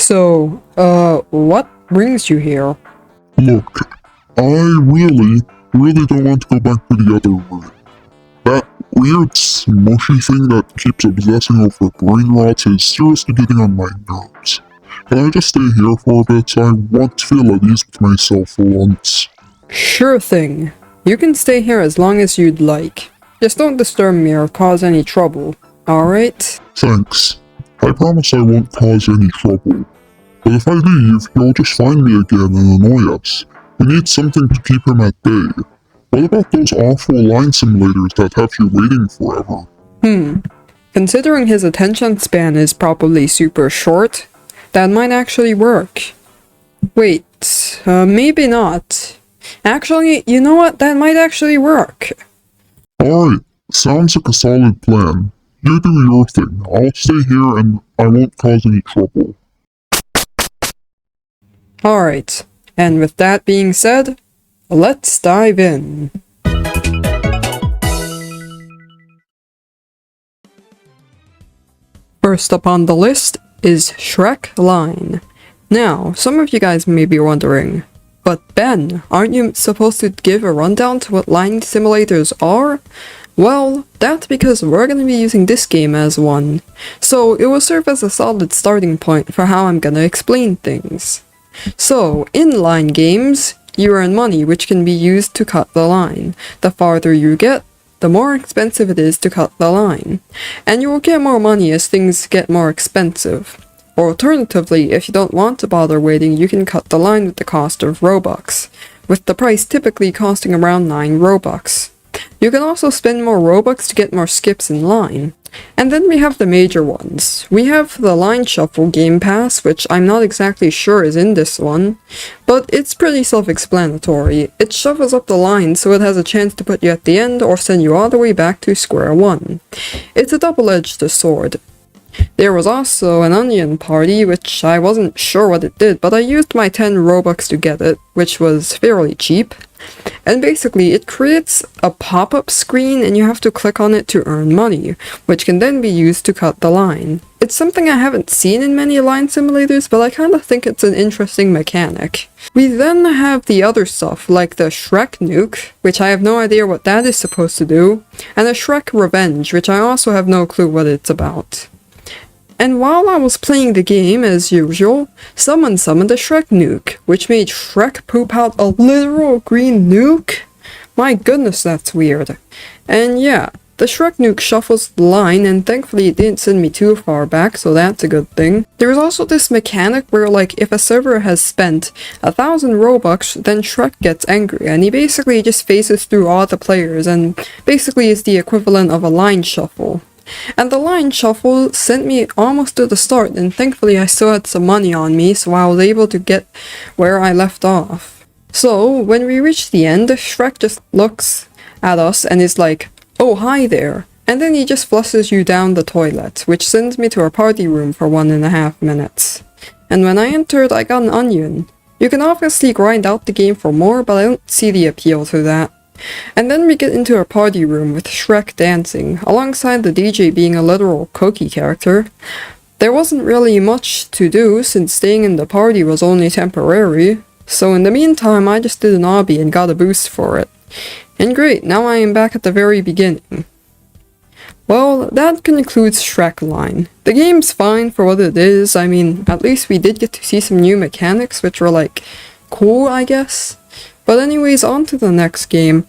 So, what brings you here? Look, I really don't want to go back to the other room. That weird smushy thing that keeps obsessing over brain rot is seriously getting on my nerves. Can I just stay here for a bit? I want to feel at ease with myself for once. Sure thing. You can stay here as long as you'd like. Just don't disturb me or cause any trouble, alright? Thanks. I promise I won't cause any trouble. But if I leave, he'll just find me again and annoy us. We need something to keep him at bay. What about those awful line simulators that have you waiting forever? Considering his attention span is probably super short, that might actually work. Wait, maybe not. Actually, you know what? That might actually work. Alright, sounds like a solid plan. You do your thing. I'll stay here and I won't cause any trouble. Alright, and with that being said, let's dive in. First up on the list is Shrek Line. Now, some of you guys may be wondering, but Ben, aren't you supposed to give a rundown to what line simulators are? Well, that's because we're going to be using this game as one, so it will serve as a solid starting point for how I'm going to explain things. So, in line games, you earn money which can be used to cut the line. The farther you get, the more expensive it is to cut the line. And you will get more money as things get more expensive. Alternatively, if you don't want to bother waiting, you can cut the line with the cost of Robux, with the price typically costing around 9 Robux. You can also spend more Robux to get more skips in line. And then we have the major ones. We have the Line Shuffle Game Pass, which I'm not exactly sure is in this one, but it's pretty self-explanatory. It shuffles up the line so it has a chance to put you at the end or send you all the way back to square one. It's a double-edged sword. There was also an onion party, which I wasn't sure what it did, but I used my 10 Robux to get it, which was fairly cheap. And basically, it creates a pop-up screen and you have to click on it to earn money, which can then be used to cut the line. It's something I haven't seen in many line simulators, but I kinda think it's an interesting mechanic. We then have the other stuff, like the Shrek Nuke, which I have no idea what that is supposed to do, and the Shrek Revenge, which I also have no clue what it's about. And while I was playing the game, as usual, someone summoned a Shrek Nuke, which made Shrek poop out a literal green nuke? My goodness, that's weird. And yeah, the Shrek Nuke shuffles the line, and thankfully it didn't send me too far back, so that's a good thing. There's also this mechanic where, like, if a server has spent 1,000 Robux, then Shrek gets angry, and he basically just phases through all the players, and basically is the equivalent of a line shuffle. And the line shuffle sent me almost to the start, and thankfully I still had some money on me, so I was able to get where I left off. So, when we reach the end, Shrek just looks at us and is like, "Oh, hi there." And then he just flushes you down the toilet, which sends me to our party room for 1.5 minutes. And when I entered, I got an onion. You can obviously grind out the game for more, but I don't see the appeal to that. And then we get into our party room with Shrek dancing, alongside the DJ being a literal cookie character. There wasn't really much to do since staying in the party was only temporary, so in the meantime I just did an obby and got a boost for it. And great, now I am back at the very beginning. Well, that concludes Shrek Line. The game's fine for what it is. I mean, at least we did get to see some new mechanics which were like, cool, I guess. But anyways, on to the next game.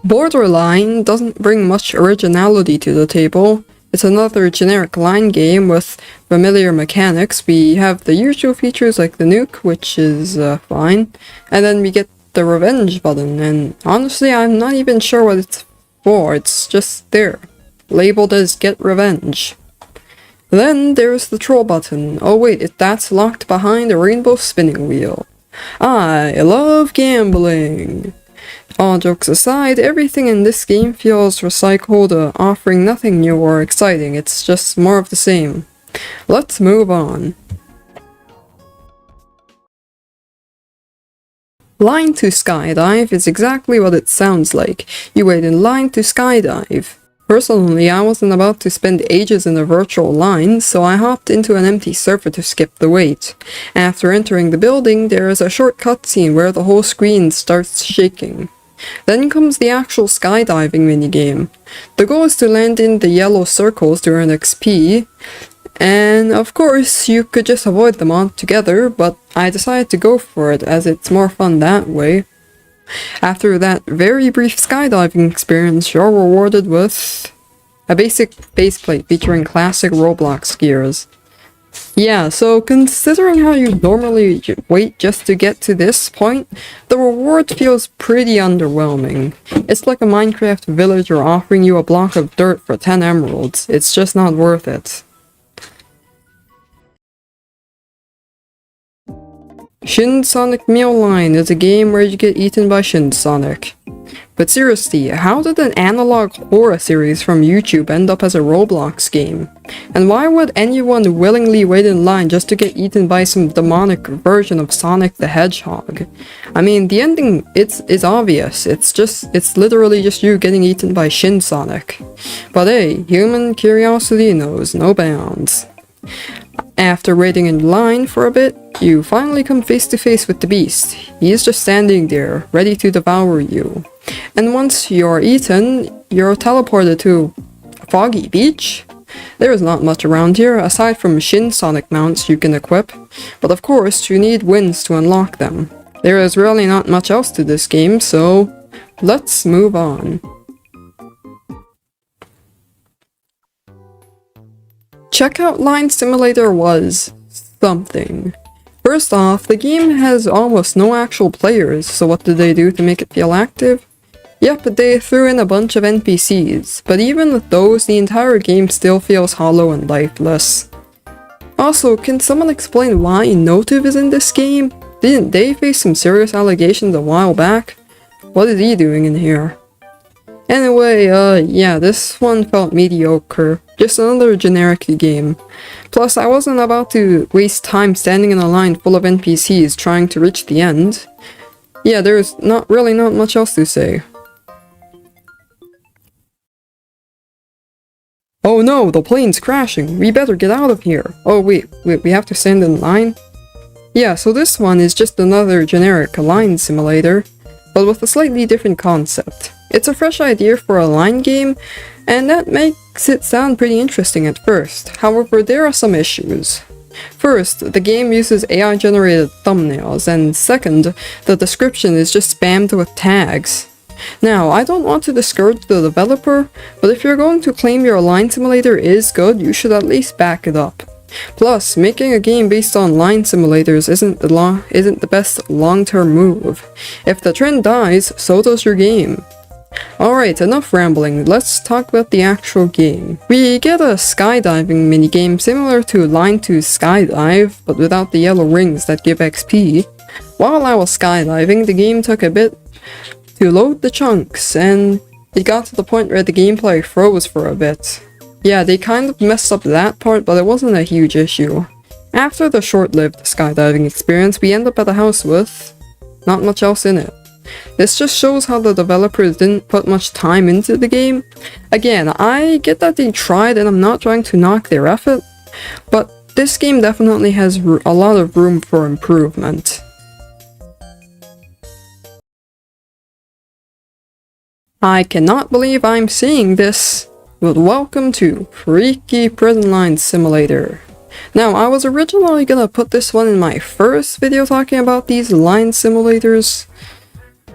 Borderline doesn't bring much originality to the table. It's another generic line game with familiar mechanics. We have the usual features like the nuke, which is fine, and then we get the revenge button, and honestly I'm not even sure what it's for. It's just there, labeled as get revenge. Then there's the troll button. Oh wait, that's locked behind a rainbow spinning wheel. I love gambling! All jokes aside, everything in this game feels recycled, offering nothing new or exciting. It's just more of the same. Let's move on. Line to Skydive is exactly what it sounds like. You wait in line to skydive. Personally, I wasn't about to spend ages in a virtual line, so I hopped into an empty server to skip the wait. After entering the building, there is a short cutscene where the whole screen starts shaking. Then comes the actual skydiving minigame. The goal is to land in the yellow circles to earn XP, and of course you could just avoid them altogether, but I decided to go for it as it's more fun that way. After that very brief skydiving experience, you're rewarded with a basic baseplate featuring classic Roblox gears. Yeah, so considering how you normally wait just to get to this point, the reward feels pretty underwhelming. It's like a Minecraft villager offering you a block of dirt for 10 emeralds. It's just not worth it. Shin Sonic Meal Line is a game where you get eaten by Shin Sonic. But seriously, how did an analog horror series from YouTube end up as a Roblox game? And why would anyone willingly wait in line just to get eaten by some demonic version of Sonic the Hedgehog? I mean, the ending, it's obvious. It's literally just you getting eaten by Shin Sonic. But hey, human curiosity knows no bounds. After waiting in line for a bit, you finally come face to face with the beast. He is just standing there, ready to devour you. And once you're eaten, you're teleported to Foggy Beach. There is not much around here, aside from Shin Sonic mounts you can equip, but of course you need wins to unlock them. There is really not much else to this game, so let's move on. Checkout Line Simulator was something. First off, the game has almost no actual players, so what did they do to make it feel active? Yep, they threw in a bunch of NPCs, but even with those, the entire game still feels hollow and lifeless. Also, can someone explain why Notive is in this game? Didn't they face some serious allegations a while back? What is he doing in here? Anyway, yeah, this one felt mediocre. Just another generic game. Plus, I wasn't about to waste time standing in a line full of NPCs trying to reach the end. Yeah, there's not much else to say. Oh no, the plane's crashing. We better get out of here. Oh wait, we have to stand in line? Yeah, so this one is just another generic line simulator, but with a slightly different concept. It's a fresh idea for a line game, and that makes it sound pretty interesting at first. However, there are some issues. First, the game uses AI-generated thumbnails, and second, the description is just spammed with tags. Now, I don't want to discourage the developer, but if you're going to claim your line simulator is good, you should at least back it up. Plus, making a game based on line simulators isn't the best long-term move. If the trend dies, so does your game. Alright, enough rambling, let's talk about the actual game. We get a skydiving minigame similar to Line 2 Skydive, but without the yellow rings that give XP. While I was skydiving, the game took a bit to load the chunks, and it got to the point where the gameplay froze for a bit. Yeah, they kind of messed up that part, but it wasn't a huge issue. After the short-lived skydiving experience, we end up at a house with not much else in it. This just shows how the developers didn't put much time into the game. Again, I get that they tried and I'm not trying to knock their effort, but this game definitely has a lot of room for improvement. I cannot believe I'm seeing this, but welcome to Freaky Prison Line Simulator. Now, I was originally gonna put this one in my first video talking about these line simulators,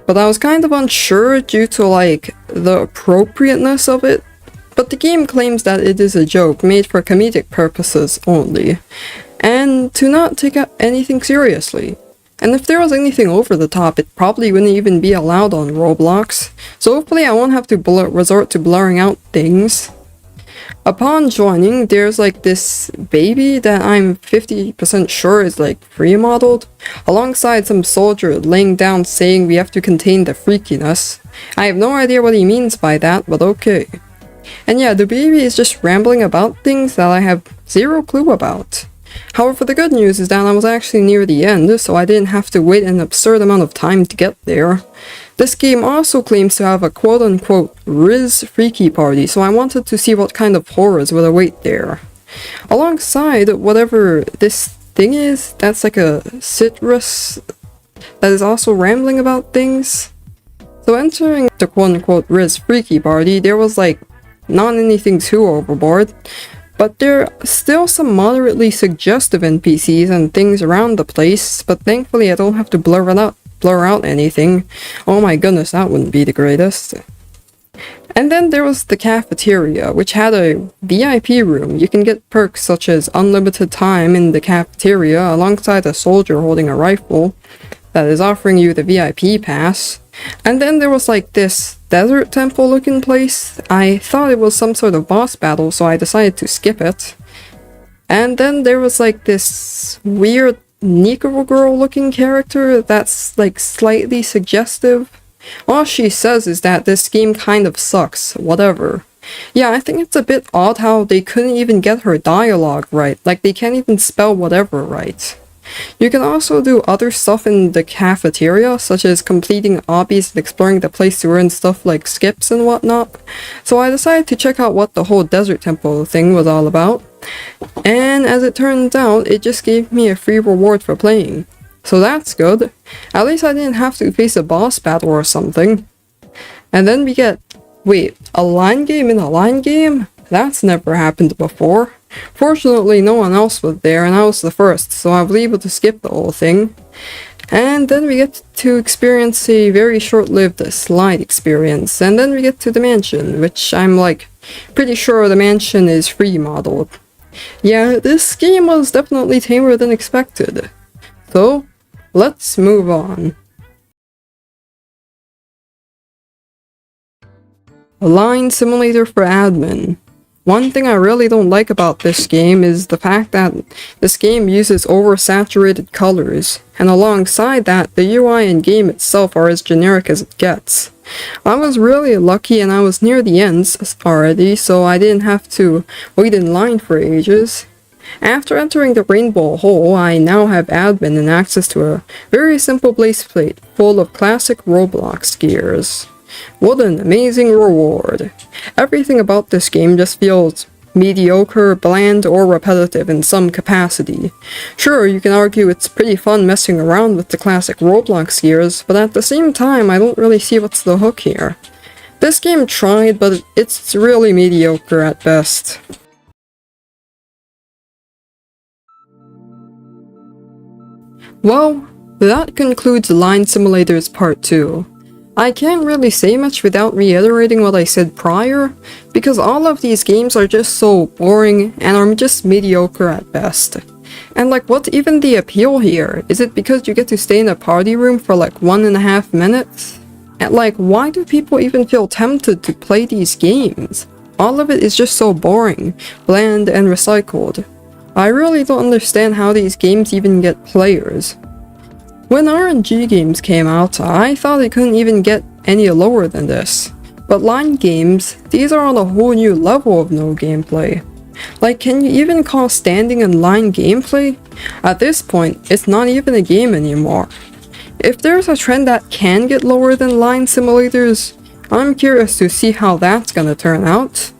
but I was kind of unsure due to like the appropriateness of it. But the game claims that it is a joke made for comedic purposes only, and to not take anything seriously. And if there was anything over the top, it probably wouldn't even be allowed on Roblox, so hopefully I won't have to resort to blurring out things. Upon joining, there's like this baby that I'm 50% sure is like pre-modeled, alongside some soldier laying down saying we have to contain the freakiness. I have no idea what he means by that, but okay. And yeah, the baby is just rambling about things that I have zero clue about. However, the good news is that I was actually near the end, so I didn't have to wait an absurd amount of time to get there. This game also claims to have a quote-unquote Riz Freaky Party, so I wanted to see what kind of horrors would await there. Alongside whatever this thing is, that's like a citrus that is also rambling about things. So entering the quote-unquote Riz Freaky Party, there was like not anything too overboard, but there are still some moderately suggestive NPCs and things around the place, but thankfully I don't have to blur out anything. Oh my goodness, that wouldn't be the greatest. And then there was the cafeteria, which had a VIP room. You can get perks such as unlimited time in the cafeteria alongside a soldier holding a rifle that is offering you the VIP pass. And then there was like this desert temple looking place. I thought it was some sort of boss battle, so I decided to skip it. And then there was like this weird Negro girl looking character that's like slightly suggestive. All she says is that this game kind of sucks, whatever. Yeah, I think it's a bit odd how they couldn't even get her dialogue right, like they can't even spell whatever right. You can also do other stuff in the cafeteria, such as completing obbies and exploring the place to earn stuff like skips and whatnot. So I decided to check out what the whole desert temple thing was all about. And as it turns out, it just gave me a free reward for playing. So that's good. At least I didn't have to face a boss battle or something. And then we get... wait, a line game in a line game? That's never happened before. Fortunately, no one else was there and I was the first, so I was able to skip the whole thing. And then we get to experience a very short-lived slide experience, and then we get to the mansion, which I'm like pretty sure the mansion is free modeled. Yeah, this game was definitely tamer than expected. So, let's move on. A line simulator for admin. One thing I really don't like about this game is the fact that this game uses oversaturated colors, and alongside that, the UI and game itself are as generic as it gets. I was really lucky and I was near the ends already, so I didn't have to wait in line for ages. After entering the rainbow hole, I now have admin and access to a very simple base plate full of classic Roblox gears. What an amazing reward. Everything about this game just feels mediocre, bland, or repetitive in some capacity. Sure, you can argue it's pretty fun messing around with the classic Roblox gears, but at the same time I don't really see what's the hook here. This game tried, but it's really mediocre at best. Well, that concludes Line Simulators Part 2. I can't really say much without reiterating what I said prior, because all of these games are just so boring and are just mediocre at best. And like, what's even the appeal here? Is it because you get to stay in a party room for like 1.5 minutes? And like, why do people even feel tempted to play these games? All of it is just so boring, bland, and recycled. I really don't understand how these games even get players. When RNG games came out, I thought it couldn't even get any lower than this. But line games, these are on a whole new level of no gameplay. Like, can you even call standing in line gameplay? At this point, it's not even a game anymore. If there's a trend that can get lower than line simulators, I'm curious to see how that's gonna turn out.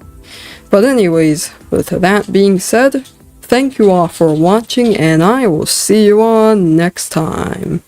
But anyways, with that being said, thank you all for watching, and I will see you all next time.